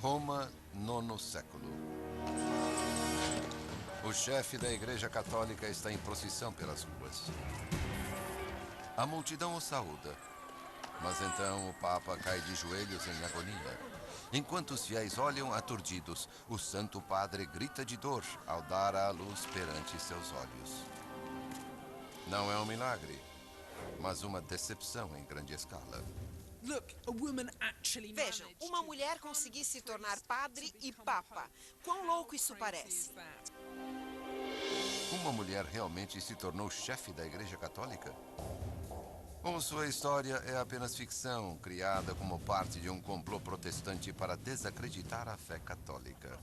Roma, nono século. O chefe da Igreja Católica está em procissão pelas ruas. A multidão o saúda, mas então o Papa cai de joelhos em agonia. Enquanto os fiéis olham aturdidos, o Santo Padre grita de dor ao dar à luz perante seus olhos. Não é um milagre, mas uma decepção em grande escala. Vejam, uma mulher conseguir se tornar padre e papa. Quão louco isso parece? Uma mulher realmente se tornou chefe da Igreja Católica? Ou sua história é apenas ficção, criada como parte de um complô protestante para desacreditar a fé católica?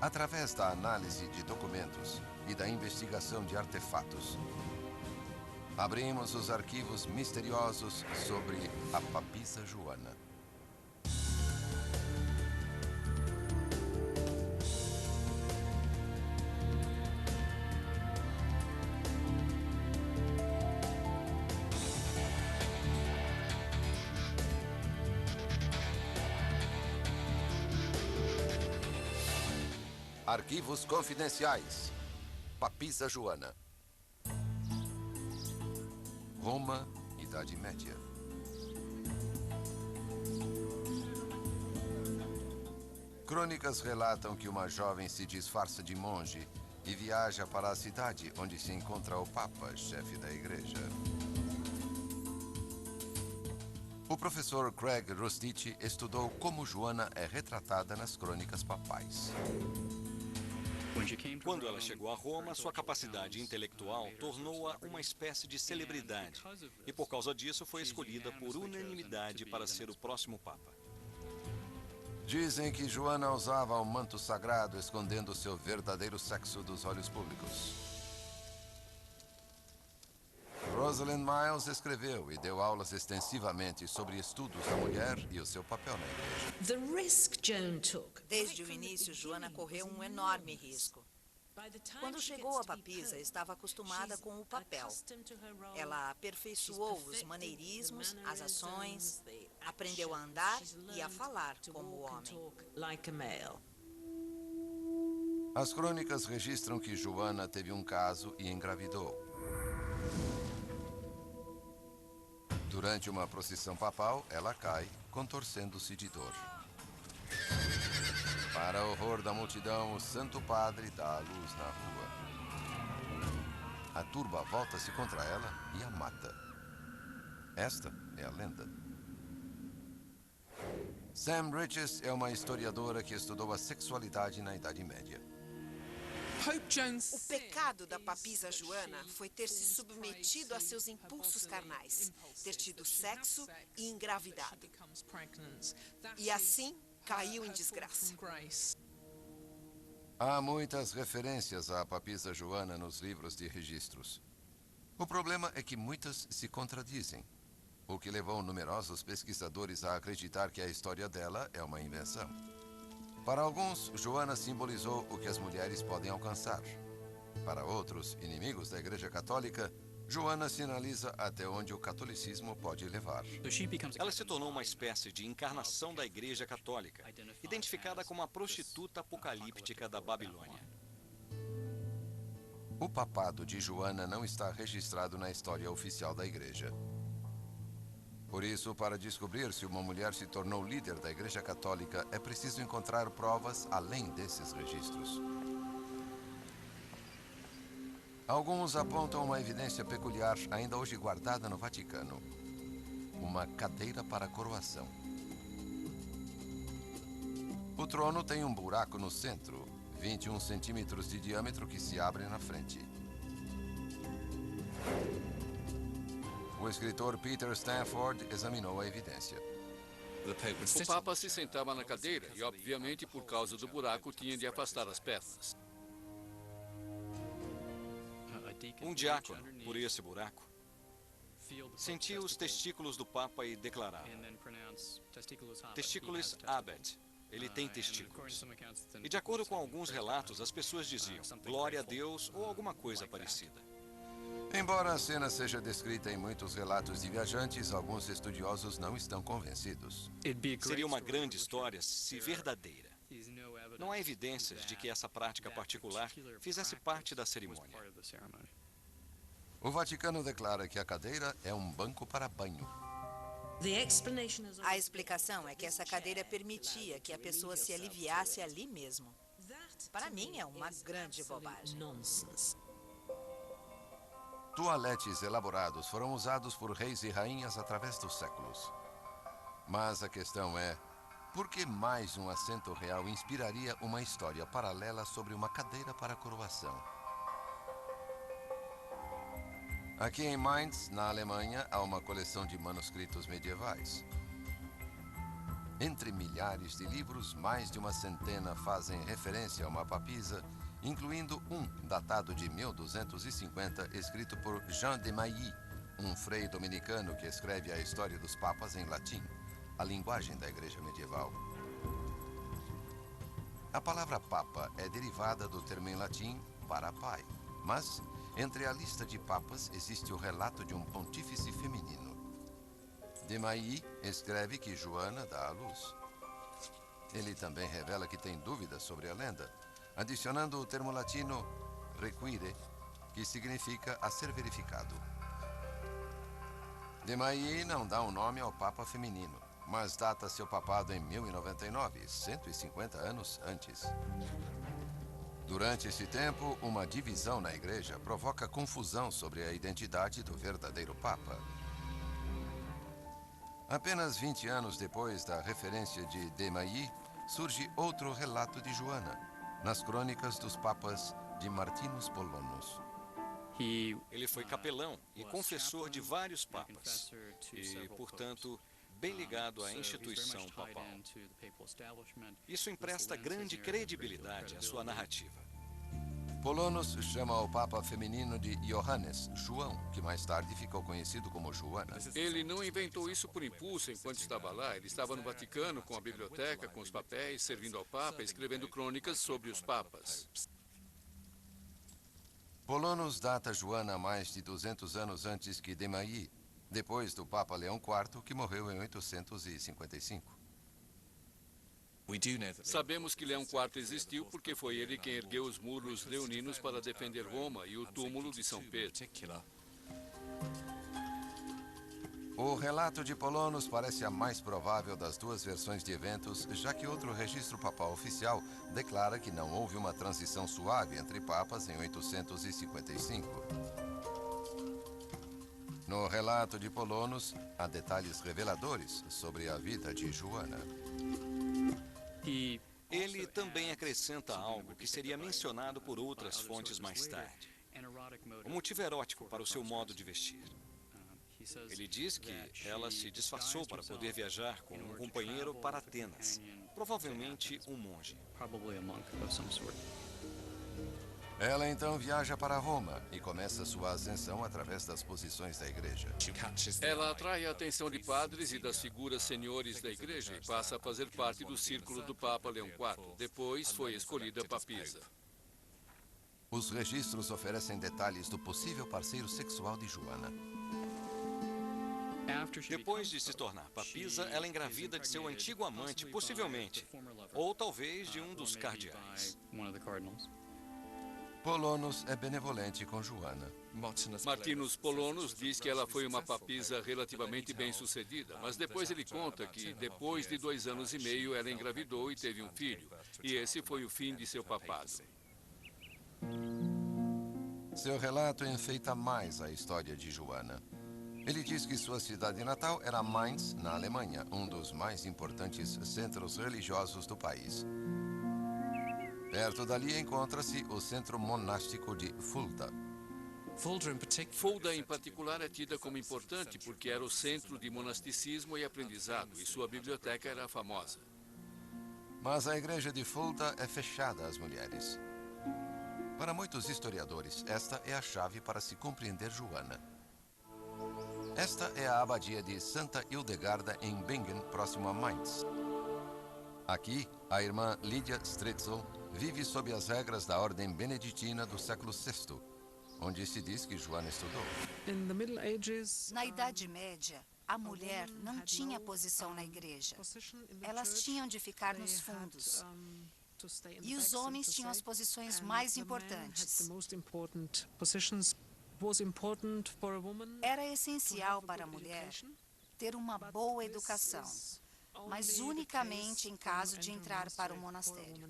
Através da análise de documentos e da investigação de artefatos, abrimos os arquivos misteriosos sobre a Papisa Joana. Arquivos confidenciais. Papisa Joana. Roma, Idade Média. Crônicas relatam que uma jovem se disfarça de monge e viaja para a cidade onde se encontra o Papa, chefe da igreja. O professor Craig Rustich estudou como Joana é retratada nas crônicas papais. Quando ela chegou a Roma, sua capacidade intelectual tornou-a uma espécie de celebridade. E por causa disso foi escolhida por unanimidade para ser o próximo Papa. Dizem que Joana usava um manto sagrado escondendo seu verdadeiro sexo dos olhos públicos. Rosalind Miles escreveu e deu aulas extensivamente sobre estudos da mulher e o seu papel na igreja. Desde o início, Joana correu um enorme risco. Quando chegou a Papisa, estava acostumada com o papel. Ela aperfeiçoou os maneirismos, as ações, aprendeu a andar e a falar como homem. As crônicas registram que Joana teve um caso e engravidou. Durante uma procissão papal, ela cai, contorcendo-se de dor. Para horror da multidão, o Santo Padre dá a luz na rua. A turba volta-se contra ela e a mata. Esta é a lenda. Sam Riches é uma historiadora que estudou a sexualidade na Idade Média. O pecado da Papisa Joana foi ter se submetido a seus impulsos carnais, ter tido sexo e engravidado. E assim caiu em desgraça. Há muitas referências à Papisa Joana nos livros de registros. O problema é que muitas se contradizem, o que levou numerosos pesquisadores a acreditar que a história dela é uma invenção. Para alguns, Joana simbolizou o que as mulheres podem alcançar. Para outros, inimigos da Igreja Católica, Joana sinaliza até onde o catolicismo pode levar. Ela se tornou uma espécie de encarnação da Igreja Católica, identificada como a prostituta apocalíptica da Babilônia. O papado de Joana não está registrado na história oficial da Igreja. Por isso, para descobrir se uma mulher se tornou líder da Igreja Católica, é preciso encontrar provas além desses registros. Alguns apontam uma evidência peculiar ainda hoje guardada no Vaticano: uma cadeira para coroação. O trono tem um buraco no centro, 21 centímetros de diâmetro, que se abre na frente. O escritor Peter Stanford examinou a evidência. O Papa se sentava na cadeira e, obviamente, por causa do buraco, tinha de afastar as pernas. Um diácono, por esse buraco, sentia os testículos do Papa e declarava: Testiculis habet. Ele tem testículos. E de acordo com alguns relatos, as pessoas diziam: glória a Deus ou alguma coisa parecida. Embora a cena seja descrita em muitos relatos de viajantes, alguns estudiosos não estão convencidos. Seria uma grande história se verdadeira. Não há evidências de que essa prática particular fizesse parte da cerimônia. O Vaticano declara que a cadeira é um banco para banho. A explicação é que essa cadeira permitia que a pessoa se aliviasse ali mesmo. Para mim, é uma grande bobagem. Toaletes elaborados foram usados por reis e rainhas através dos séculos. Mas a questão é, por que mais um assento real inspiraria uma história paralela sobre uma cadeira para coroação? Aqui em Mainz, na Alemanha, há uma coleção de manuscritos medievais. Entre milhares de livros, mais de uma centena fazem referência a uma papisa, incluindo um datado de 1250, escrito por Jean de Mailly, um frei dominicano que escreve a história dos papas em latim, a linguagem da igreja medieval. A palavra papa é derivada do termo em latim para pai, mas entre a lista de papas existe o relato de um pontífice feminino. De Mailly escreve que Joana dá à luz. Ele também revela que tem dúvidas sobre a lenda, adicionando o termo latino require, que significa a ser verificado. De Mailly não dá um nome ao papa feminino, mas data seu papado em 1099, 150 anos antes. Durante esse tempo, uma divisão na igreja provoca confusão sobre a identidade do verdadeiro papa. Apenas 20 anos depois da referência de Mailly, surge outro relato de Joana, nas crônicas dos papas de Martinus Polonus. Ele foi capelão e confessor de vários papas e, portanto, bem ligado à instituição papal. Isso empresta grande credibilidade à sua narrativa. Polonus chama o papa feminino de Johannes, João, que mais tarde ficou conhecido como Joana. Ele não inventou isso por impulso enquanto estava lá. Ele estava no Vaticano com a biblioteca, com os papéis, servindo ao papa, escrevendo crônicas sobre os papas. Polonus data Joana mais de 200 anos antes que de Mailly, depois do Papa Leão IV, que morreu em 855. Sabemos que Leão IV existiu porque foi ele quem ergueu os muros leoninos para defender Roma e o túmulo de São Pedro. O relato de Polonus parece a mais provável das duas versões de eventos, já que outro registro papal oficial declara que não houve uma transição suave entre papas em 855. No relato de Polonus, há detalhes reveladores sobre a vida de Joana. Ele também acrescenta algo que seria mencionado por outras fontes mais tarde. Um motivo erótico para o seu modo de vestir. Ele diz que ela se disfarçou para poder viajar com um companheiro para Atenas, provavelmente um monge. Ela então viaja para Roma e começa sua ascensão através das posições da igreja. Ela atrai a atenção de padres e das figuras senhores da igreja e passa a fazer parte do círculo do Papa Leão IV. Depois foi escolhida papisa. Os registros oferecem detalhes do possível parceiro sexual de Joana. Depois de se tornar papisa, ela engravida de seu antigo amante, possivelmente, ou talvez de um dos cardeais. Polonus é benevolente com Joana. Martinus Polonus diz que ela foi uma papisa relativamente bem-sucedida, mas depois ele conta que, depois de 2 anos e meio, ela engravidou e teve um filho, e esse foi o fim de seu papado. Seu relato enfeita mais a história de Joana. Ele diz que sua cidade natal era Mainz, na Alemanha, um dos mais importantes centros religiosos do país. Perto dali encontra-se o centro monástico de Fulda. Fulda, em particular, é tida como importante porque era o centro de monasticismo e aprendizado, e sua biblioteca era famosa. Mas a igreja de Fulda é fechada às mulheres. Para muitos historiadores, esta é a chave para se compreender Joana. Esta é a abadia de Santa Hildegarda em Bingen, próximo a Mainz. Aqui, a irmã Lydia Strelzel vive sob as regras da ordem beneditina do século VI. onde se diz que Joana estudou. Na Idade Média, a mulher não tinha posição na igreja. Elas tinham de ficar nos fundos. E os homens tinham as posições mais importantes. Era essencial para a mulher ter uma boa educação, mas unicamente em caso de entrar para o monastério.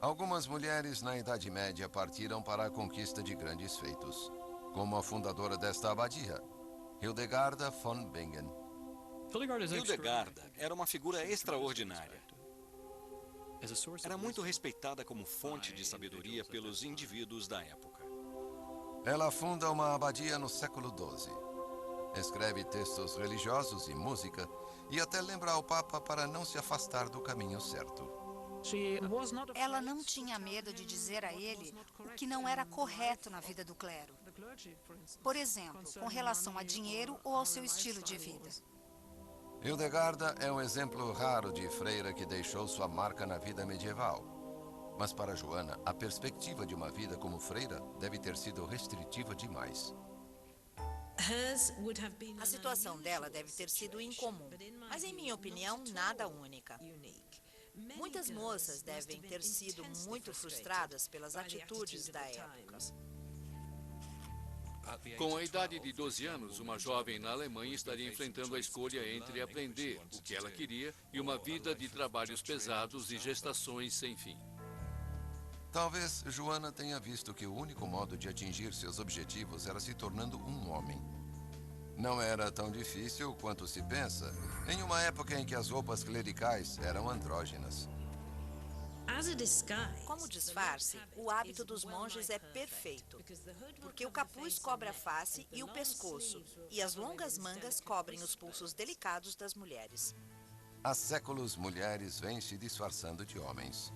Algumas mulheres na Idade Média partiram para a conquista de grandes feitos, como a fundadora desta abadia, Hildegarda von Bingen. Hildegarda era uma figura extraordinária. Era muito respeitada como fonte de sabedoria pelos indivíduos da época. Ela funda uma abadia no século XII. Escreve textos religiosos e música e até lembra ao Papa para não se afastar do caminho certo. Ela não tinha medo de dizer a ele o que não era correto na vida do clero. Por exemplo, com relação a dinheiro ou ao seu estilo de vida. Hildegarda é um exemplo raro de freira que deixou sua marca na vida medieval. Mas para Joana, a perspectiva de uma vida como freira deve ter sido restritiva demais. A situação dela deve ter sido incomum, mas em minha opinião, nada única. Muitas moças devem ter sido muito frustradas pelas atitudes da época. Com a idade de 12 anos, uma jovem na Alemanha estaria enfrentando a escolha entre aprender o que ela queria e uma vida de trabalhos pesados e gestações sem fim. Talvez Joana tenha visto que o único modo de atingir seus objetivos era se tornando um homem. Não era tão difícil quanto se pensa, em uma época em que as roupas clericais eram andrógenas. Como disfarce, o hábito dos monges é perfeito, porque o capuz cobre a face e o pescoço, e as longas mangas cobrem os pulsos delicados das mulheres. Há séculos, mulheres vêm se disfarçando de homens.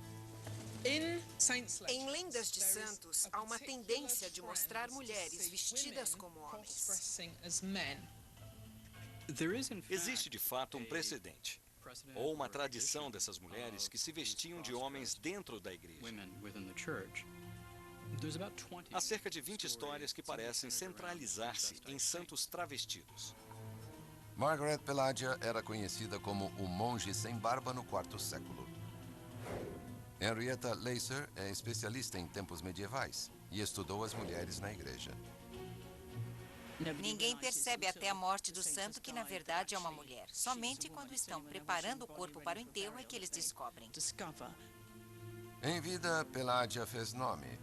Em lendas de santos, há uma tendência de mostrar mulheres vestidas como homens. Existe de fato um precedente, ou uma tradição dessas mulheres que se vestiam de homens dentro da igreja. Há cerca de 20 histórias que parecem centralizar-se em santos travestidos. Margaret Pelagia era conhecida como o monge sem barba no quarto século. Henrietta Leyser é especialista em tempos medievais e estudou as mulheres na igreja. Ninguém percebe até a morte do santo que, na verdade, é uma mulher. Somente quando estão preparando o corpo para o enterro é que eles descobrem. Em vida, Pelagia fez nome,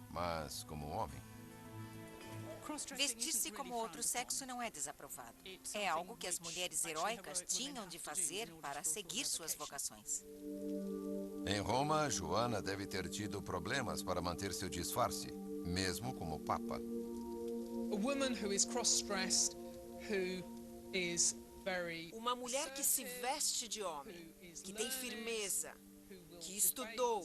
mas como homem. Vestir-se como outro sexo não é desaprovado. É algo que as mulheres heróicas tinham de fazer para seguir suas vocações. Em Roma, Joana deve ter tido problemas para manter seu disfarce, mesmo como papa. Uma mulher que se veste de homem, que tem firmeza, que estudou,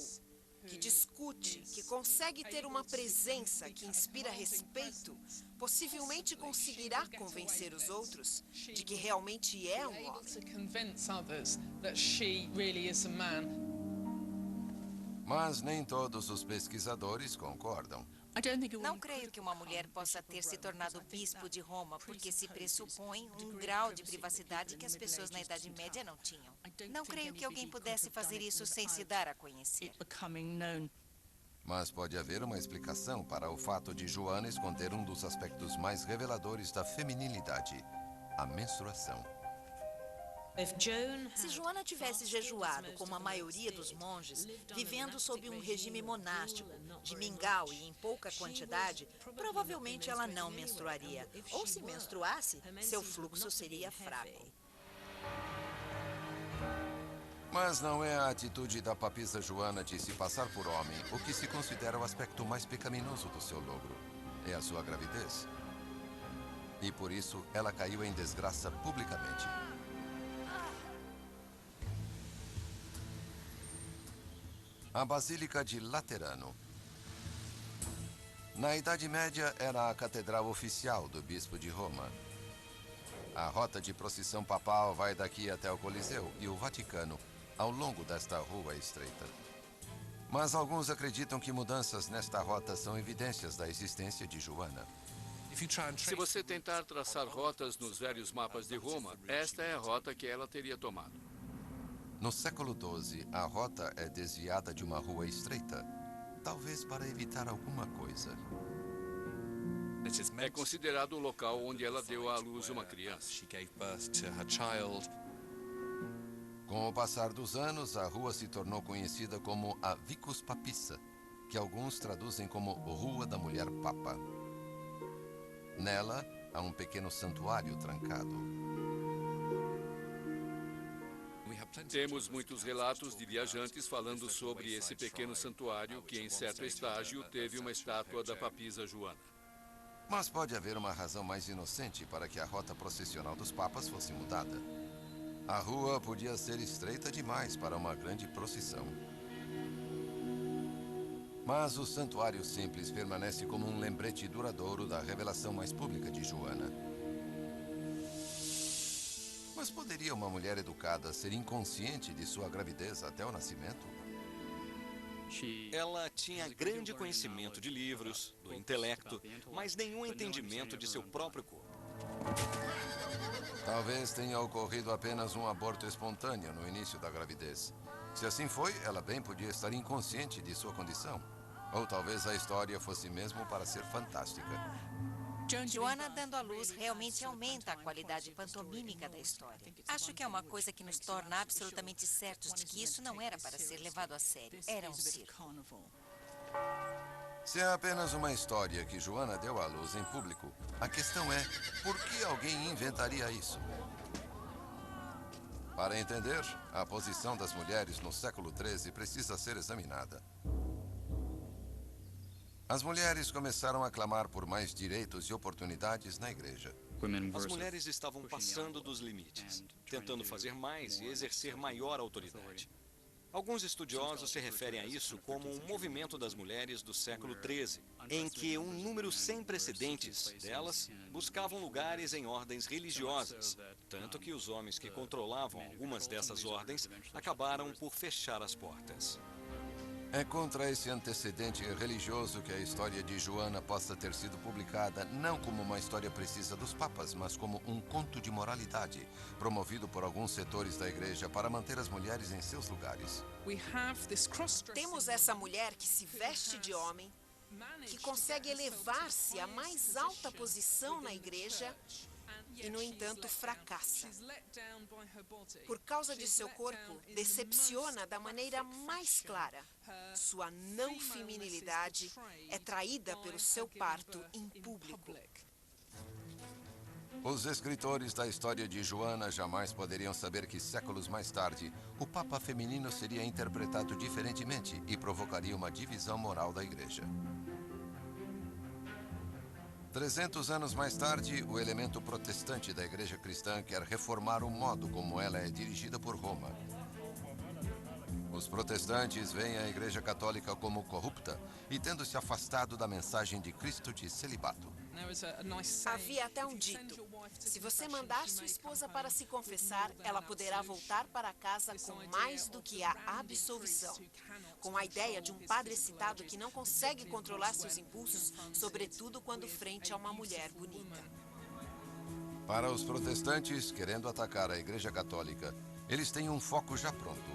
que discute, que consegue ter uma presença que inspira respeito, possivelmente conseguirá convencer os outros de que realmente é um homem. Mas nem todos os pesquisadores concordam. Não creio que uma mulher possa ter se tornado bispo de Roma porque se pressupõe um grau de privacidade que as pessoas na Idade Média não tinham. Não creio que alguém pudesse fazer isso sem se dar a conhecer. Mas pode haver uma explicação para o fato de Joana esconder um dos aspectos mais reveladores da feminilidade, a menstruação. Se Joana tivesse jejuado como a maioria dos monges, vivendo sob um regime monástico, de mingau e em pouca quantidade, provavelmente ela não menstruaria. Ou se menstruasse, seu fluxo seria fraco. Mas não é a atitude da papisa Joana de se passar por homem o que se considera o aspecto mais pecaminoso do seu logro. É a sua gravidez. E por isso ela caiu em desgraça publicamente. A Basílica de Laterano. Na Idade Média, era a catedral oficial do bispo de Roma. A rota de procissão papal vai daqui até o Coliseu e o Vaticano, ao longo desta rua estreita. Mas alguns acreditam que mudanças nesta rota são evidências da existência de Joana. Se você tentar traçar rotas nos velhos mapas de Roma, esta é a rota que ela teria tomado. No século XII, a rota é desviada de uma rua estreita, talvez para evitar alguma coisa. É considerado o local onde ela deu à luz uma criança. Com o passar dos anos, a rua se tornou conhecida como a Vicus Papissa, que alguns traduzem como Rua da Mulher Papa. Nela, há um pequeno santuário trancado. Temos muitos relatos de viajantes falando sobre esse pequeno santuário que, em certo estágio, teve uma estátua da papisa Joana. Mas pode haver uma razão mais inocente para que a rota processional dos papas fosse mudada. A rua podia ser estreita demais para uma grande procissão. Mas o santuário simples permanece como um lembrete duradouro da revelação mais pública de Joana. Mas poderia uma mulher educada ser inconsciente de sua gravidez até o nascimento? Ela tinha grande conhecimento de livros, do intelecto, mas nenhum entendimento de seu próprio corpo. Talvez tenha ocorrido apenas um aborto espontâneo no início da gravidez. Se assim foi, ela bem podia estar inconsciente de sua condição. Ou talvez a história fosse mesmo para ser fantástica. Joana dando à luz realmente aumenta a qualidade pantomímica da história. Acho que é uma coisa que nos torna absolutamente certos de que isso não era para ser levado a sério. Era um circo. Se é apenas uma história que Joana deu à luz em público, a questão é, por que alguém inventaria isso? Para entender, a posição das mulheres no século XIII precisa ser examinada. As mulheres começaram a clamar por mais direitos e oportunidades na igreja. As mulheres estavam passando dos limites, tentando fazer mais e exercer maior autoridade. Alguns estudiosos se referem a isso como um movimento das mulheres do século XIII, em que um número sem precedentes delas buscavam lugares em ordens religiosas, tanto que os homens que controlavam algumas dessas ordens acabaram por fechar as portas. É contra esse antecedente religioso que a história de Joana possa ter sido publicada não como uma história precisa dos papas, mas como um conto de moralidade, promovido por alguns setores da igreja para manter as mulheres em seus lugares. Temos essa mulher que se veste de homem, que consegue elevar-se à mais alta posição na igreja e, no entanto, fracassa. Por causa de seu corpo, decepciona da maneira mais clara. Sua não feminilidade é traída pelo seu parto em público. Os escritores da história de Joana jamais poderiam saber que séculos mais tarde, o Papa feminino seria interpretado diferentemente e provocaria uma divisão moral da igreja. 300 anos mais tarde, o elemento protestante da igreja cristã quer reformar o modo como ela é dirigida por Roma. Os protestantes veem a igreja católica como corrupta e tendo se afastado da mensagem de Cristo de celibato. Havia até um dito: se você mandar sua esposa para se confessar, ela poderá voltar para casa com mais do que a absolvição. Com a ideia de um padre excitado que não consegue controlar seus impulsos, sobretudo quando frente a uma mulher bonita. Para os protestantes, querendo atacar a igreja católica, eles têm um foco já pronto.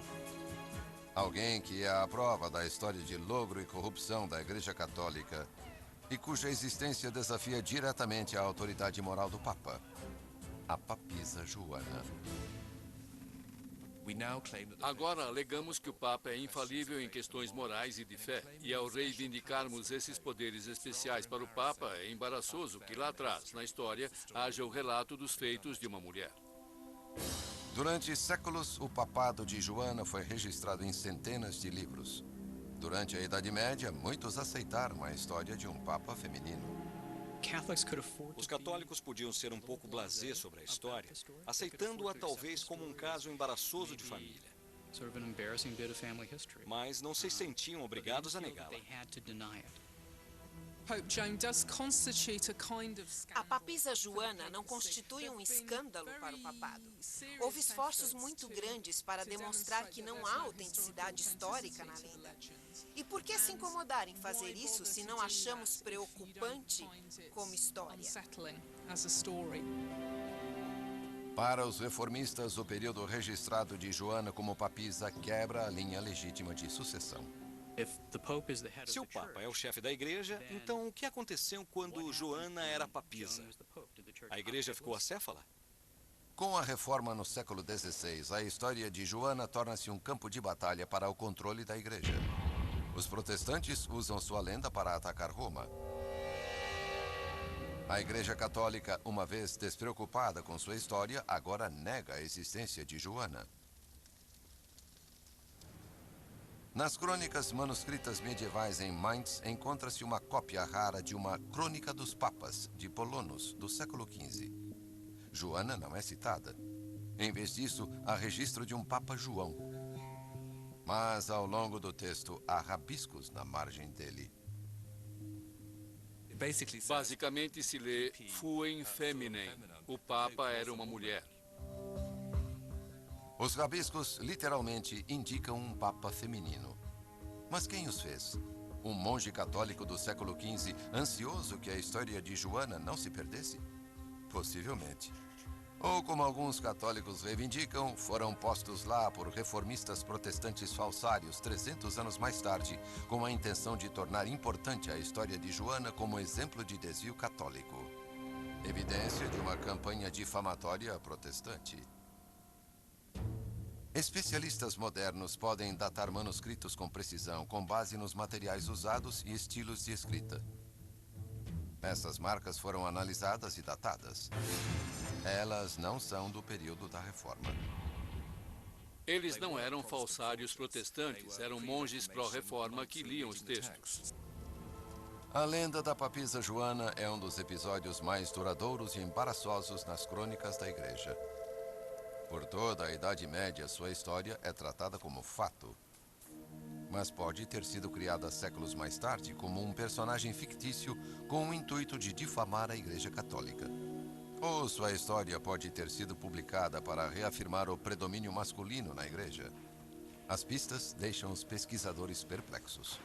Alguém que é a prova da história de logro e corrupção da igreja católica e cuja existência desafia diretamente a autoridade moral do Papa, a papisa Joana. Agora alegamos que o Papa é infalível em questões morais e de fé, e ao reivindicarmos esses poderes especiais para o Papa, é embaraçoso que lá atrás, na história, haja o relato dos feitos de uma mulher. Durante séculos, o papado de Joana foi registrado em centenas de livros. Durante a Idade Média, muitos aceitaram a história de um Papa feminino. Os católicos podiam ser um pouco blasés sobre a história, aceitando-a talvez como um caso embaraçoso de família. Mas não se sentiam obrigados a negá-la. A papisa Joana não constitui um escândalo para o papado. Houve esforços muito grandes para demonstrar que não há autenticidade histórica na lenda. E por que se incomodar em fazer isso se não achamos preocupante como história? Para os reformistas, o período registrado de Joana como papisa quebra a linha legítima de sucessão. Se o Papa é o chefe da igreja, então o que aconteceu quando Joana era papisa? A igreja ficou acéfala? Com a reforma no século XVI, a história de Joana torna-se um campo de batalha para o controle da igreja. Os protestantes usam sua lenda para atacar Roma. A Igreja Católica, uma vez despreocupada com sua história, agora nega a existência de Joana. Nas crônicas manuscritas medievais em Mainz, encontra-se uma cópia rara de uma Crônica dos Papas, de Polonos, do século XV. Joana não é citada. Em vez disso, há registro de um Papa João. Mas, ao longo do texto, há rabiscos na margem dele. Basicamente se lê Fuem Feminine. O Papa era uma mulher. Os rabiscos literalmente indicam um papa feminino. Mas quem os fez? Um monge católico do século XV, ansioso que a história de Joana não se perdesse? Possivelmente. Ou, como alguns católicos reivindicam, foram postos lá por reformistas protestantes falsários 300 anos mais tarde, com a intenção de tornar importante a história de Joana como exemplo de desvio católico. Evidência de uma campanha difamatória protestante. Especialistas modernos podem datar manuscritos com precisão, com base nos materiais usados e estilos de escrita. Essas marcas foram analisadas e datadas. Elas não são do período da Reforma. Eles não eram falsários protestantes, eram monges pró-reforma que liam os textos. A lenda da papisa Joana é um dos episódios mais duradouros e embaraçosos nas crônicas da Igreja. Por toda a Idade Média, sua história é tratada como fato. Mas pode ter sido criada séculos mais tarde como um personagem fictício com o intuito de difamar a Igreja Católica. Ou sua história pode ter sido publicada para reafirmar o predomínio masculino na Igreja. As pistas deixam os pesquisadores perplexos.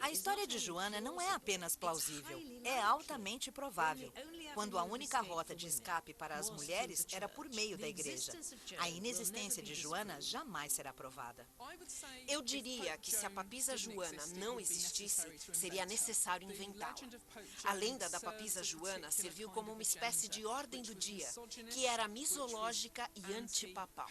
A história de Joana não é apenas plausível, é altamente provável, quando a única rota de escape para as mulheres era por meio da igreja. A inexistência de Joana jamais será provada. Eu diria que se a papisa Joana não existisse, seria necessário inventá-la. A lenda da papisa Joana serviu como uma espécie de ordem do dia, que era misológica e antipapal.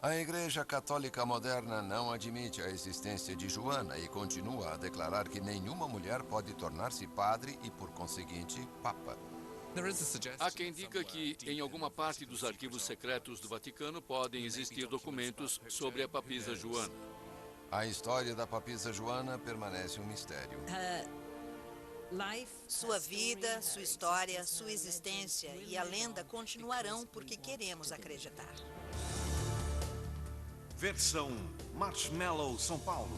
A Igreja Católica moderna não admite a existência de Joana e continua a declarar que nenhuma mulher pode tornar-se padre e, por conseguinte, papa. Há quem diga que, em alguma parte dos arquivos secretos do Vaticano, podem existir documentos sobre a papisa Joana. A história da papisa Joana permanece um mistério. Sua vida, sua história, sua existência e a lenda continuarão porque queremos acreditar. Versão Marshmallow São Paulo.